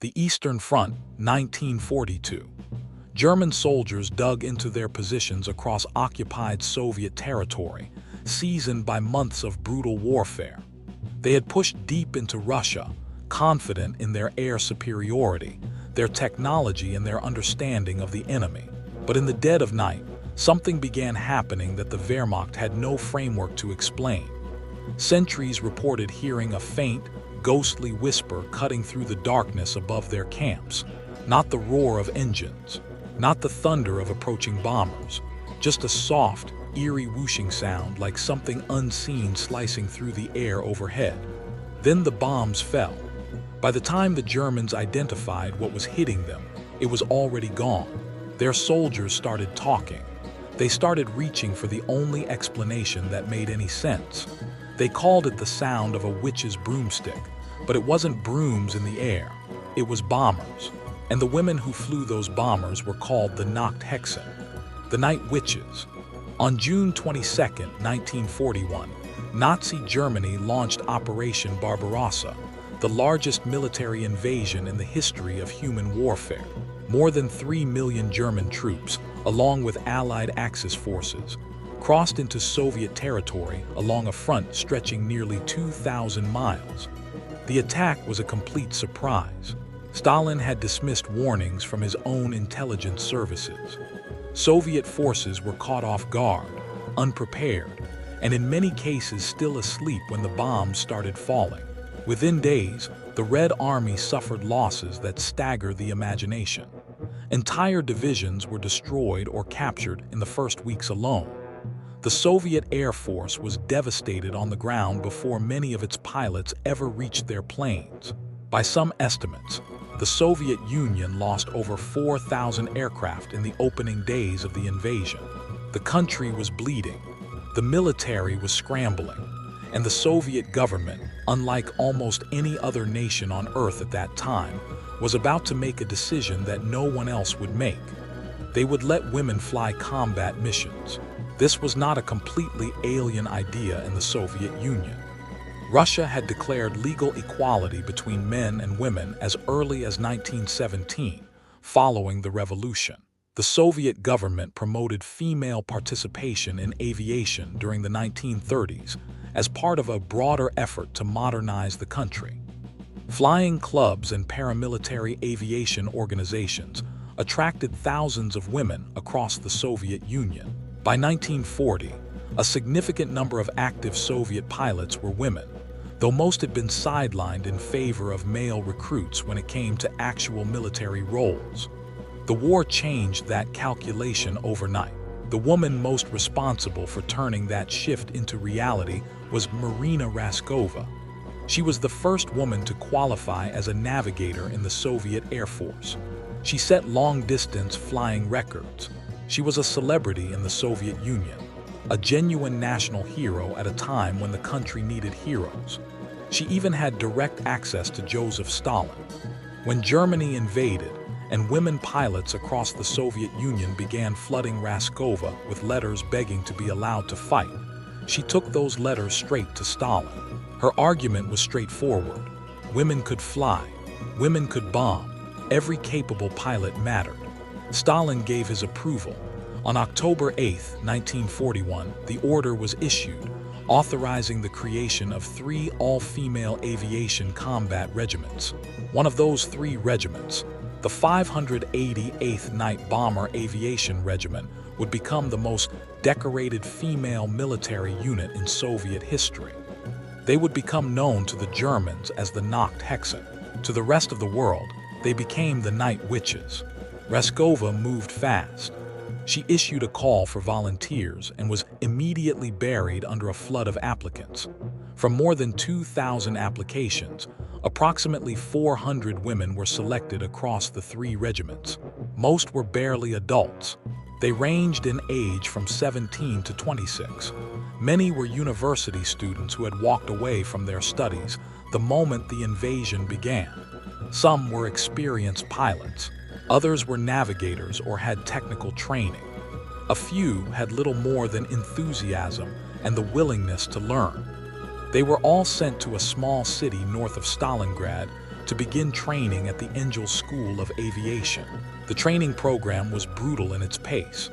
The Eastern Front, 1942. German soldiers dug into their positions across occupied Soviet territory, seasoned by months of brutal warfare. They had pushed deep into Russia, confident in their air superiority, their technology, and their understanding of the enemy. But in the dead of night, something began happening that the Wehrmacht had no framework to explain. Sentries reported hearing a faint, ghostly whisper cutting through the darkness above their camps. Not the roar of engines, not the thunder of approaching bombers, just a soft, eerie whooshing sound like something unseen slicing through the air overhead. Then the bombs fell. By the time the Germans identified what was hitting them, it was already gone. Their soldiers started talking. They started reaching for the only explanation that made any sense. They called it the sound of a witch's broomstick, but it wasn't brooms in the air. It was bombers. And the women who flew those bombers were called the Nachthexen, the night witches. On June 22, 1941, Nazi Germany launched Operation Barbarossa, the largest military invasion in the history of human warfare. More than 3 million German troops, along with Allied Axis forces, crossed into Soviet territory along a front stretching nearly 2,000 miles. The attack was a complete surprise. Stalin had dismissed warnings from his own intelligence services. Soviet forces were caught off guard, unprepared, and in many cases still asleep when the bombs started falling. Within days, the Red Army suffered losses that stagger the imagination. Entire divisions were destroyed or captured in the first weeks alone. The Soviet Air Force was devastated on the ground before many of its pilots ever reached their planes. By some estimates, the Soviet Union lost over 4,000 aircraft in the opening days of the invasion. The country was bleeding, the military was scrambling, and the Soviet government, unlike almost any other nation on Earth at that time, was about to make a decision that no one else would make. They would let women fly combat missions. This was not a completely alien idea in the Soviet Union. Russia had declared legal equality between men and women as early as 1917, following the revolution. The Soviet government promoted female participation in aviation during the 1930s as part of a broader effort to modernize the country. Flying clubs and paramilitary aviation organizations attracted thousands of women across the Soviet Union. By 1940, a significant number of active Soviet pilots were women, though most had been sidelined in favor of male recruits when it came to actual military roles. The war changed that calculation overnight. The woman most responsible for turning that shift into reality was Marina Raskova. She was the first woman to qualify as a navigator in the Soviet Air Force. She set long-distance flying records. She was a celebrity in the Soviet Union, a genuine national hero at a time when the country needed heroes. She even had direct access to Joseph Stalin. When Germany invaded, and women pilots across the Soviet Union began flooding Raskova with letters begging to be allowed to fight, she took those letters straight to Stalin. Her argument was straightforward. Women could fly, women could bomb, every capable pilot mattered. Stalin gave his approval. On October 8, 1941, the order was issued, authorizing the creation of 3 all-female aviation combat regiments. One of those 3 regiments, the 588th Night Bomber Aviation Regiment, would become the most decorated female military unit in Soviet history. They would become known to the Germans as the Nachthexen. To the rest of the world, they became the Night Witches. Raskova moved fast. She issued a call for volunteers and was immediately buried under a flood of applicants. From more than 2,000 applications, approximately 400 women were selected across the 3 regiments. Most were barely adults. They ranged in age from 17 to 26. Many were university students who had walked away from their studies the moment the invasion began. Some were experienced pilots. Others were navigators or had technical training. A few had little more than enthusiasm and the willingness to learn. They were all sent to a small city north of Stalingrad, to begin training at the Angel School of Aviation. The training program was brutal in its pace.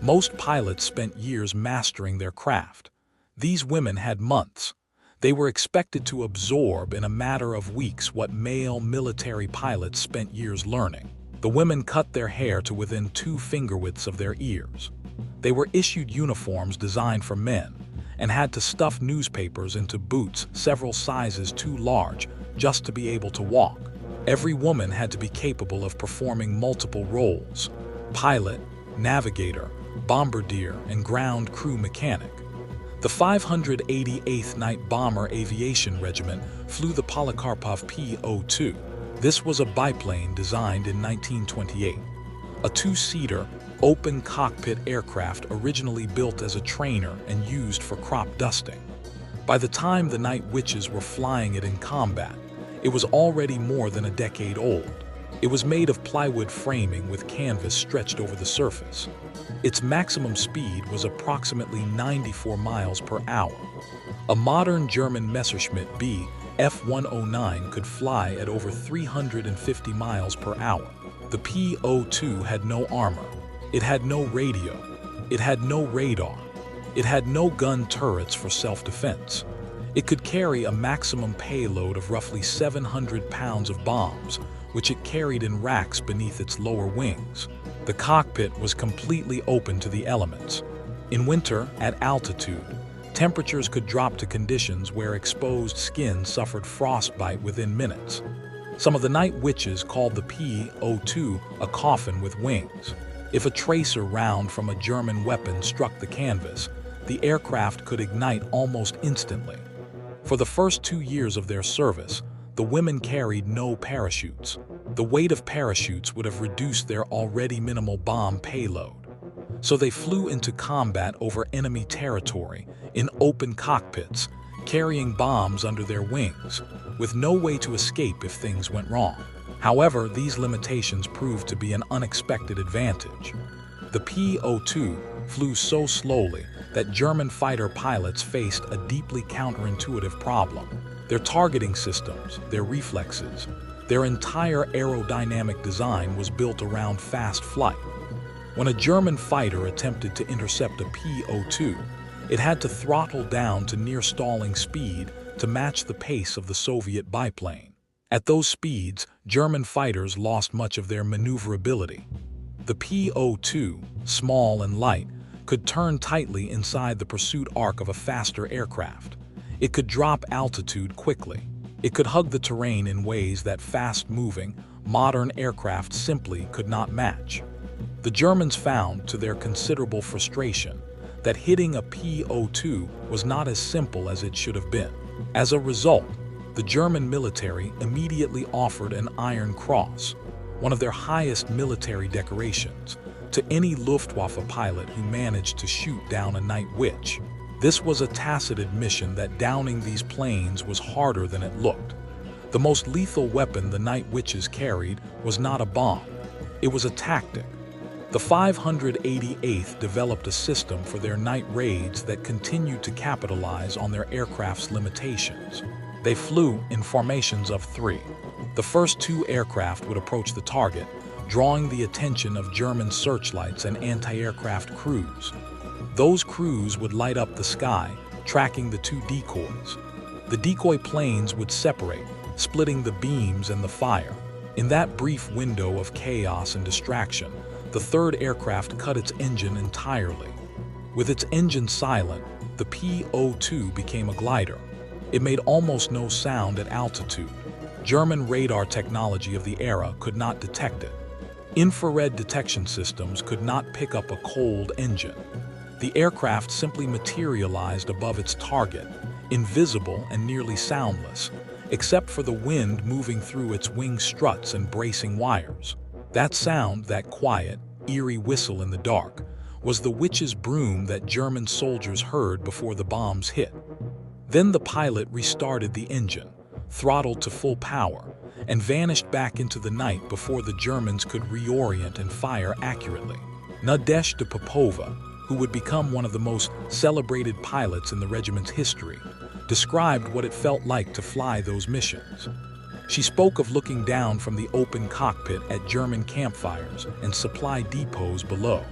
Most pilots spent years mastering their craft. These women had months. They were expected to absorb in a matter of weeks what male military pilots spent years learning. The women cut their hair to within 2 finger widths of their ears. They were issued uniforms designed for men and had to stuff newspapers into boots several sizes too large just to be able to walk. Every woman had to be capable of performing multiple roles: pilot, navigator, bombardier, and ground crew mechanic. The 588th Night Bomber Aviation Regiment flew the Polikarpov P-02. This was a biplane designed in 1928. A 2-seater, open-cockpit aircraft originally built as a trainer and used for crop dusting. By the time the Night Witches were flying it in combat, it was already more than a decade old. It was made of plywood framing with canvas stretched over the surface. Its maximum speed was approximately 94 miles per hour. A modern German Messerschmitt Bf-109 could fly at over 350 miles per hour. The P-02 had no armor. It had no radio. It had no radar. It had no gun turrets for self-defense. It could carry a maximum payload of roughly 700 pounds of bombs, which it carried in racks beneath its lower wings. The cockpit was completely open to the elements. In winter, at altitude, temperatures could drop to conditions where exposed skin suffered frostbite within minutes. Some of the Night Witches called the P-02 a coffin with wings. If a tracer round from a German weapon struck the canvas, the aircraft could ignite almost instantly. For the first 2 years of their service, the women carried no parachutes. The weight of parachutes would have reduced their already minimal bomb payload. So they flew into combat over enemy territory in open cockpits, carrying bombs under their wings, with no way to escape if things went wrong. However, these limitations proved to be an unexpected advantage. The P-02 flew so slowly that German fighter pilots faced a deeply counterintuitive problem. Their targeting systems, their reflexes, their entire aerodynamic design was built around fast flight. When a German fighter attempted to intercept a P-02, it had to throttle down to near stalling speed to match the pace of the Soviet biplane. At those speeds, German fighters lost much of their maneuverability. The P-02, small and light, could turn tightly inside the pursuit arc of a faster aircraft. It could drop altitude quickly. It could hug the terrain in ways that fast-moving, modern aircraft simply could not match. The Germans found, to their considerable frustration, that hitting a P-02 was not as simple as it should have been. As a result, the German military immediately offered an Iron Cross, one of their highest military decorations, to any Luftwaffe pilot who managed to shoot down a Night Witch. This was a tacit admission that downing these planes was harder than it looked. The most lethal weapon the Night Witches carried was not a bomb. It was a tactic. The 588th developed a system for their night raids that continued to capitalize on their aircraft's limitations. They flew in formations of 3. The first 2 aircraft would approach the target, drawing the attention of German searchlights and anti-aircraft crews. Those crews would light up the sky, tracking the 2 decoys. The decoy planes would separate, splitting the beams and the fire. In that brief window of chaos and distraction, the 3rd aircraft cut its engine entirely. With its engine silent, the P-02 became a glider. It made almost no sound at altitude. German radar technology of the era could not detect it. Infrared detection systems could not pick up a cold engine. The aircraft simply materialized above its target, invisible and nearly soundless, except for the wind moving through its wing struts and bracing wires. That sound, that quiet, eerie whistle in the dark, was the witch's broom that German soldiers heard before the bombs hit. Then the pilot restarted the engine, throttled to full power, and vanished back into the night before the Germans could reorient and fire accurately. Nadezhda Popova, who would become one of the most celebrated pilots in the regiment's history, described what it felt like to fly those missions. She spoke of looking down from the open cockpit at German campfires and supply depots below,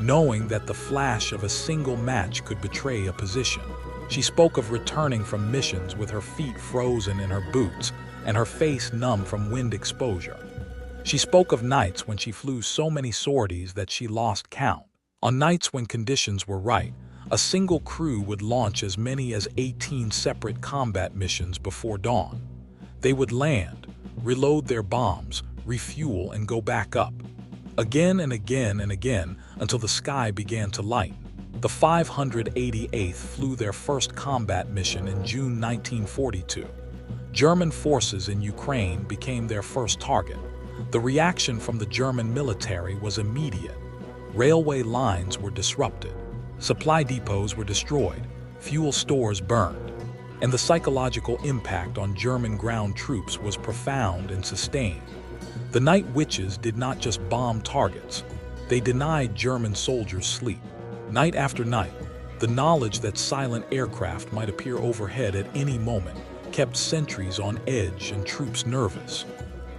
knowing that the flash of a single match could betray a position. She spoke of returning from missions with her feet frozen in her boots and her face numb from wind exposure. She spoke of nights when she flew so many sorties that she lost count. On nights when conditions were right, a single crew would launch as many as 18 separate combat missions before dawn. They would land, reload their bombs, refuel, and go back up, again and again and again until the sky began to lighten. The 588th flew their first combat mission in June 1942. German forces in Ukraine became their first target. The reaction from the German military was immediate. Railway lines were disrupted, supply depots were destroyed, fuel stores burned, and the psychological impact on German ground troops was profound and sustained. The night witches did not just bomb targets, they denied German soldiers sleep. Night after night, the knowledge that silent aircraft might appear overhead at any moment kept sentries on edge and troops nervous.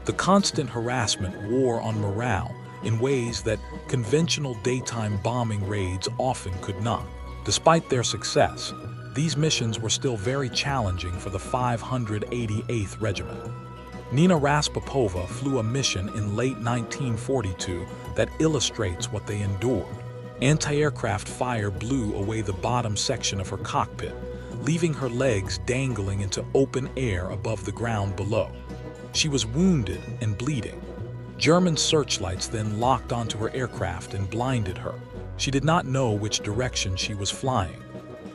The constant harassment wore on morale in ways that conventional daytime bombing raids often could not. Despite their success, these missions were still very challenging for the 588th Regiment. Nina Raskova flew a mission in late 1942 that illustrates what they endured. Anti-aircraft fire blew away the bottom section of her cockpit, leaving her legs dangling into open air above the ground below. She was wounded and bleeding. German searchlights then locked onto her aircraft and blinded her. She did not know which direction she was flying.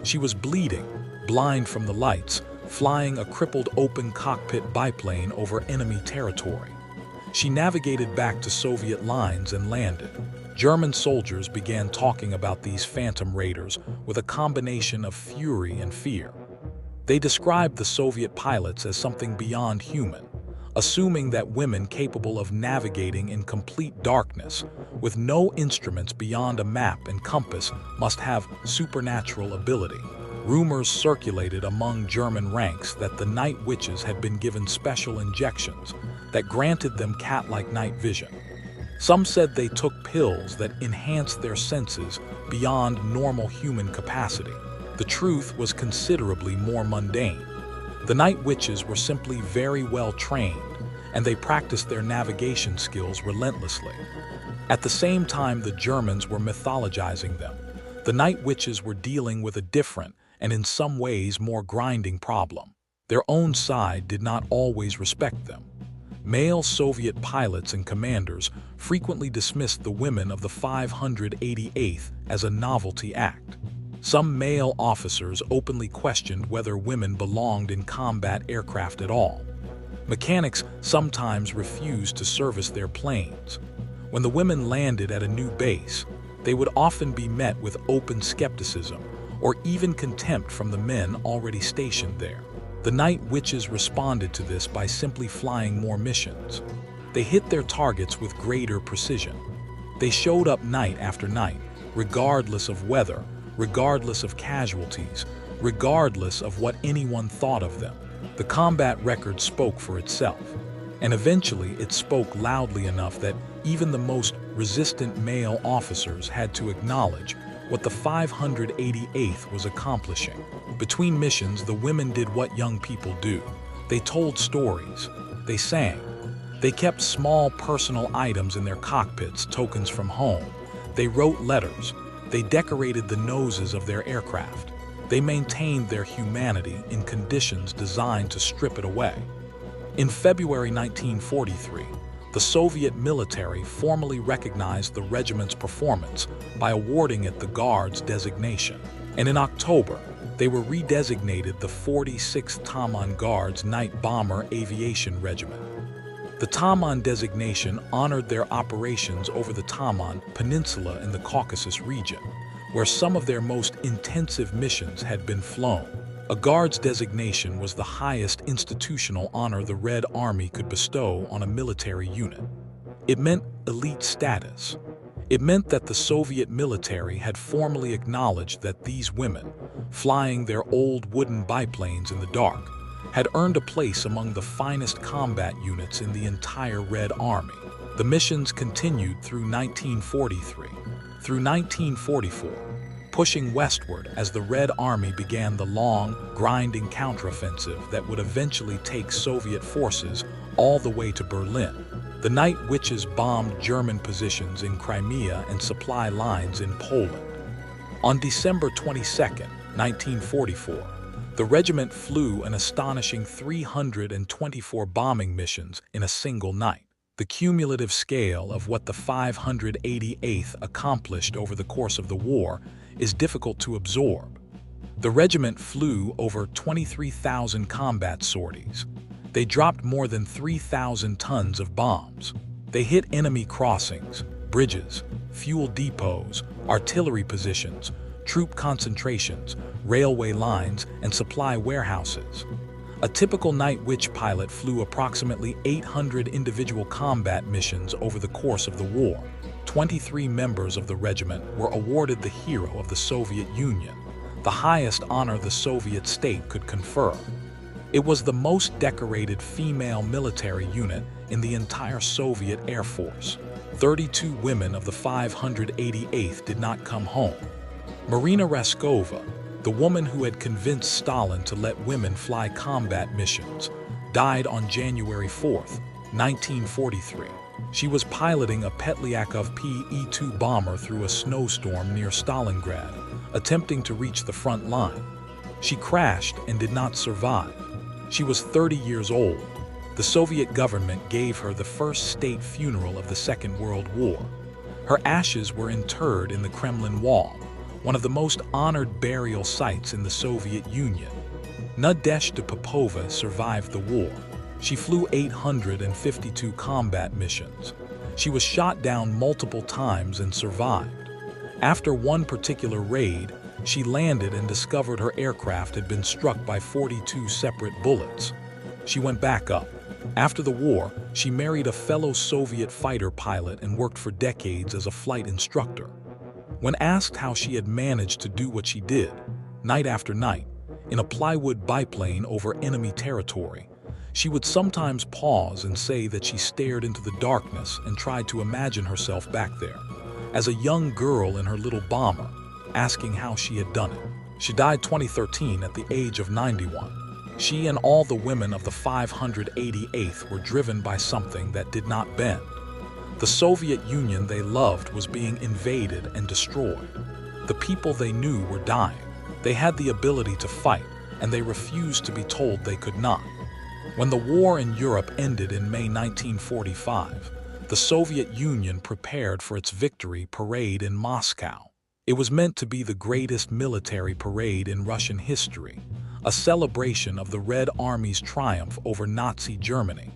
She was bleeding, blind from the lights, flying a crippled open cockpit biplane over enemy territory. She navigated back to Soviet lines and landed. German soldiers began talking about these phantom raiders with a combination of fury and fear. They described the Soviet pilots as something beyond human, assuming that women capable of navigating in complete darkness, with no instruments beyond a map and compass, must have supernatural ability. Rumors circulated among German ranks that the night witches had been given special injections that granted them cat-like night vision. Some said they took pills that enhanced their senses beyond normal human capacity. The truth was considerably more mundane. The night witches were simply very well trained, and they practiced their navigation skills relentlessly. At the same time the Germans were mythologizing them, the night witches were dealing with a different and in some ways more grinding problem. Their own side did not always respect them. Male Soviet pilots and commanders frequently dismissed the women of the 588th as a novelty act. Some male officers openly questioned whether women belonged in combat aircraft at all. Mechanics sometimes refused to service their planes. When the women landed at a new base, they would often be met with open skepticism or even contempt from the men already stationed there. The night witches responded to this by simply flying more missions. They hit their targets with greater precision. They showed up night after night, regardless of weather, regardless of casualties, regardless of what anyone thought of them. The combat record spoke for itself, and eventually it spoke loudly enough that even the most resistant male officers had to acknowledge what the 588th was accomplishing. Between missions, the women did what young people do. They told stories. They sang. They kept small personal items in their cockpits, tokens from home. They wrote letters. They decorated the noses of their aircraft. They maintained their humanity in conditions designed to strip it away. In February 1943, the Soviet military formally recognized the regiment's performance by awarding it the Guards designation. And in October, they were redesignated the 46th Taman Guards Night Bomber Aviation Regiment. The Taman designation honored their operations over the Taman Peninsula in the Caucasus region, where some of their most intensive missions had been flown. A Guards designation was the highest institutional honor the Red Army could bestow on a military unit. It meant elite status. It meant that the Soviet military had formally acknowledged that these women, flying their old wooden biplanes in the dark, had earned a place among the finest combat units in the entire Red Army. The missions continued through 1943, through 1944, pushing westward as the Red Army began the long, grinding counteroffensive that would eventually take Soviet forces all the way to Berlin. The Night Witches bombed German positions in Crimea and supply lines in Poland. On December 22, 1944, the regiment flew an astonishing 324 bombing missions in a single night. The cumulative scale of what the 588th accomplished over the course of the war is difficult to absorb. The regiment flew over 23,000 combat sorties. They dropped more than 3,000 tons of bombs. They hit enemy crossings, bridges, fuel depots, artillery positions, troop concentrations, railway lines, and supply warehouses. A typical Night Witch pilot flew approximately 800 individual combat missions over the course of the war. 23 members of the regiment were awarded the Hero of the Soviet Union, the highest honor the Soviet state could confer. It was the most decorated female military unit in the entire Soviet Air Force. 32 women of the 588th did not come home. Marina Raskova, the woman who had convinced Stalin to let women fly combat missions, died on January 4, 1943. She was piloting a Petliakov Pe-2 bomber through a snowstorm near Stalingrad, attempting to reach the front line. She crashed and did not survive. She was 30 years old. The Soviet government gave her the first state funeral of the Second World War. Her ashes were interred in the Kremlin Wall, one of the most honored burial sites in the Soviet Union. Nadezhda Popova survived the war. She flew 852 combat missions. She was shot down multiple times and survived. After one particular raid, she landed and discovered her aircraft had been struck by 42 separate bullets. She went back up. After the war, she married a fellow Soviet fighter pilot and worked for decades as a flight instructor. When asked how she had managed to do what she did, night after night, in a plywood biplane over enemy territory, she would sometimes pause and say that she stared into the darkness and tried to imagine herself back there, as a young girl in her little bomber, asking how she had done it. She died 2013 at the age of 91. She and all the women of the 588th were driven by something that did not bend. The Soviet Union they loved was being invaded and destroyed. The people they knew were dying. They had the ability to fight, and they refused to be told they could not. When the war in Europe ended in May 1945, the Soviet Union prepared for its victory parade in Moscow. It was meant to be the greatest military parade in Russian history, a celebration of the Red Army's triumph over Nazi Germany.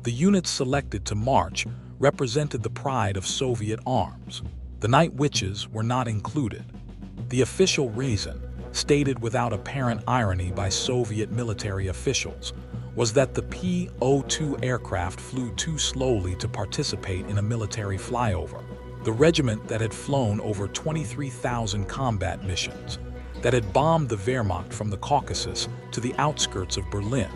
The units selected to march represented the pride of Soviet arms. The Night Witches were not included. The official reason, stated without apparent irony by Soviet military officials, was that the P-02 aircraft flew too slowly to participate in a military flyover. The regiment that had flown over 23,000 combat missions, that had bombed the Wehrmacht from the Caucasus to the outskirts of Berlin,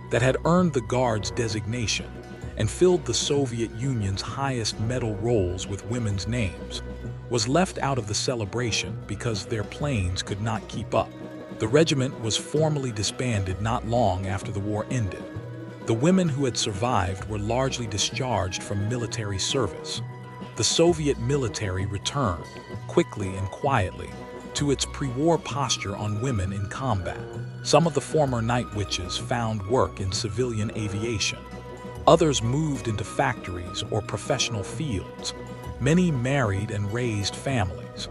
that had earned the Guard's designation, and filled the Soviet Union's highest medal rolls with women's names, was left out of the celebration because their planes could not keep up. The regiment was formally disbanded not long after the war ended. The women who had survived were largely discharged from military service. The Soviet military returned, quickly and quietly, to its pre-war posture on women in combat. Some of the former Night Witches found work in civilian aviation. Others moved into factories or professional fields. Many married and raised families.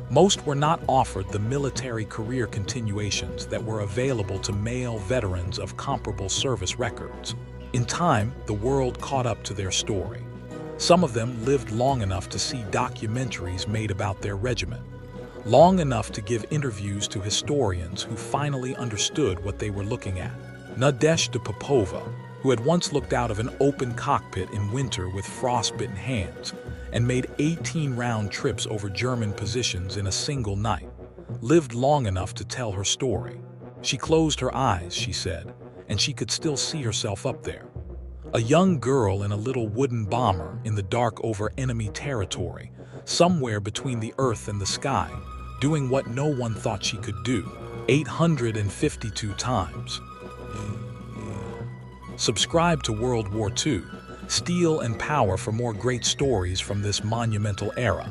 Most were not offered the military career continuations that were available to male veterans of comparable service records. In time, the world caught up to their story. Some of them lived long enough to see documentaries made about their regiment, long enough to give interviews to historians who finally understood what they were looking at. Nadezhda Popova, who had once looked out of an open cockpit in winter with frostbitten hands and made 18 round trips over German positions in a single night, lived long enough to tell her story. She closed her eyes, she said, and she could still see herself up there. A young girl in a little wooden bomber in the dark over enemy territory, somewhere between the earth and the sky, doing what no one thought she could do, 852 times. Subscribe to World War II, Steel and Power for more great stories from this monumental era.